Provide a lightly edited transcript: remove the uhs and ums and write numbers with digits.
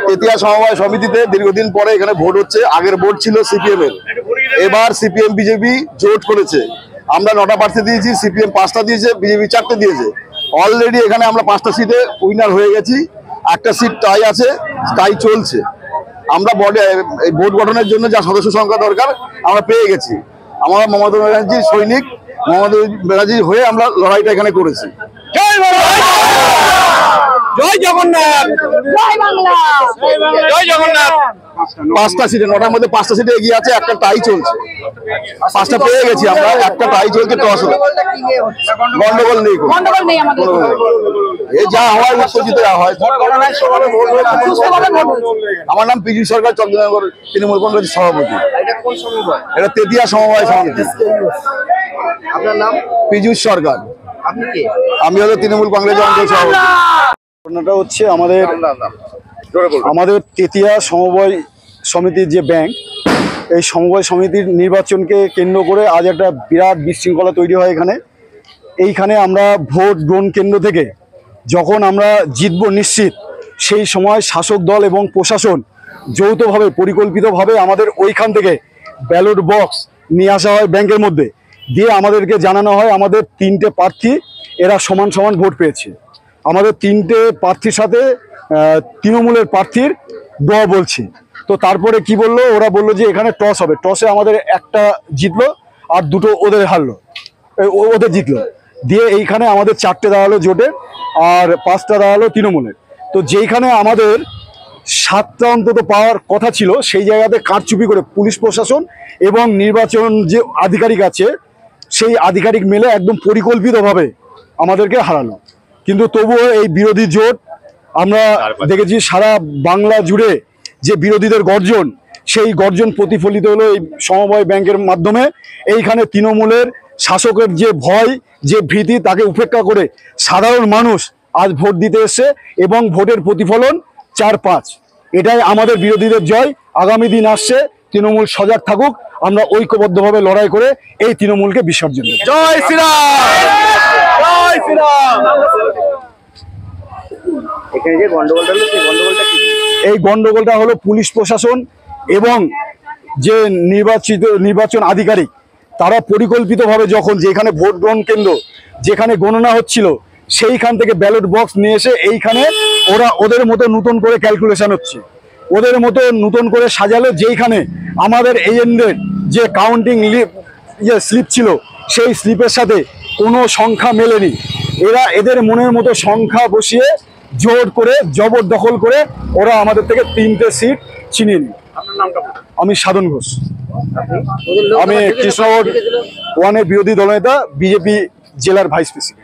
তেতিয়া সমবায় সমিতিতে দীর্ঘদিন পরে এখানে ভোট হচ্ছে। আগের ভোট ছিল সিপিএম এর, এবার সিপিএম বিজেপি জোট করেছে। আমরা 9টা প্রার্থী দিয়েছি, সিপিএম 5টা দিয়েছে, বিজেপি 4টে দিয়েছে। অলরেডি এখানে আমরা 5টা সিটে উইনার হয়ে গেছি, একটা সিট টাই আছে, টাই চলছে। আমরা ভোট গঠনের জন্য যা সদস্য সংখ্যা দরকার আমরা পেয়ে গেছি। আমরা মমতা ব্যানার্জির সৈনিক, মমতা ব্যানার্জির হয়ে আমরা লড়াইটা এখানে করেছি। জয় জগন্নাথ, জয় বাংলা, জয় জগন্নাথ। 5টা সিটে, 9টার মধ্যে 5টা সিটে এগিয়ে আছে, একটা টাই চলছে। 5টা পেয়ে গেছি আমরা, একটা টাই চলছে, টস হলো। গন্ডগোল নেই, গন্ডগোল নেই আমাদের। এই যা হয় উত্তেজিত হয়। আমার নাম পীযূষ সরকার, চন্দ্রনগর তৃণমূল কংগ্রেসের সভাপতি। এটা তেতিয়া সমবায় সমিতি। আপনার নাম? পীযূষ সরকার। আপনি কে? আমি হলো তৃণমূল কংগ্রেসের অঞ্চল সভাপতি। ঘটনাটা হচ্ছে আমাদের তেতিয়া সমবায় সমিতির যে ব্যাংক, এই সমবায় সমিতির নির্বাচনকে কেন্দ্র করে আজ একটা বিরাট বিশৃঙ্খলা তৈরি হয় এখানে। এইখানে আমরা ভোট গ্রহণ কেন্দ্র থেকে যখন আমরা জিতব নিশ্চিত, সেই সময় শাসক দল এবং প্রশাসন যৌথভাবে পরিকল্পিতভাবে আমাদের ওইখান থেকে ব্যালট বক্স নিয়ে আসা হয় ব্যাংকের মধ্যে, দিয়ে আমাদেরকে জানানো হয় আমাদের 3টে প্রার্থী এরা সমান সমান ভোট পেয়েছে। আমাদের 3টে প্রার্থীর সাথে তৃণমূলের প্রার্থীর ড বলছে। তো তারপরে কি বললো, ওরা বললো যে এখানে টস হবে, টসে আমাদের একটা জিতলো আর 2টো ওদের হারলো, ওদের জিতলো। দিয়ে এইখানে আমাদের 4টে দাঁড়ালো জোটে আর 5টা দাঁড়ালো তৃণমূলের। তো যেইখানে আমাদের 7টা অন্তত পাওয়ার কথা ছিল, সেই জায়গাতে কারচুপি করে পুলিশ প্রশাসন এবং নির্বাচন যে আধিকারিক আছে সেই আধিকারিক মেলে একদম পরিকল্পিতভাবে আমাদেরকে হারালো। কিন্তু তবুও এই বিরোধী জোট, আমরা দেখেছি সারা বাংলা জুড়ে যে বিরোধীদের গর্জন, সেই গর্জন প্রতিফলিত হলো এই সমবায় ব্যাংকের মাধ্যমে। এইখানে তৃণমূলের শাসকের যে ভয়, যে ভীতি, তাকে উপেক্ষা করে সাধারণ মানুষ আজ ভোট দিতে এসছে এবং ভোটের প্রতিফলন 4-5। এটাই আমাদের বিরোধীদের জয়। আগামী দিন আসছে, তৃণমূল সজাগ থাকুক, আমরা ঐক্যবদ্ধভাবে লড়াই করে এই তৃণমূলকে বিসর্জন দেব। জয় শ্রীরাম, জয় শ্রীরাম। এখানে যে গন্ডগোলটা হলো, সেই গন্ডগোলটা কি? এই গন্ডগোলটা হলো পুলিশ প্রশাসন এবং যে নির্বাচন আধিকারিক, তারা পরিকল্পিতভাবে যখন যেখানে ভোট গ্রহণ কেন্দ্র যেখানে গণনা হচ্ছিল, সেইখান থেকে ব্যালট বক্স নিয়ে এসে এইখানে ওদের মতো নতুন করে ক্যালকুলেশন হচ্ছে, ওদের মতো নতুন করে সাজালো। যেইখানে আমাদের এজেন্টদের যে কাউন্টিং স্লিপ ছিল, সেই স্লিপের সাথে কোনো সংখ্যা মেলেনি। এদের মনের মতো সংখ্যা বসিয়ে জোর করে জবরদখল করে ওরা আমাদের থেকে 3টে সিট ছিনিয়ে নিই। আমি সাধন ঘোষ, আমি কৃষ্ণনগর 1-এর বিরোধী দলনেতা, বিজেপি জেলার ভাইস প্রেসিডেন্ট।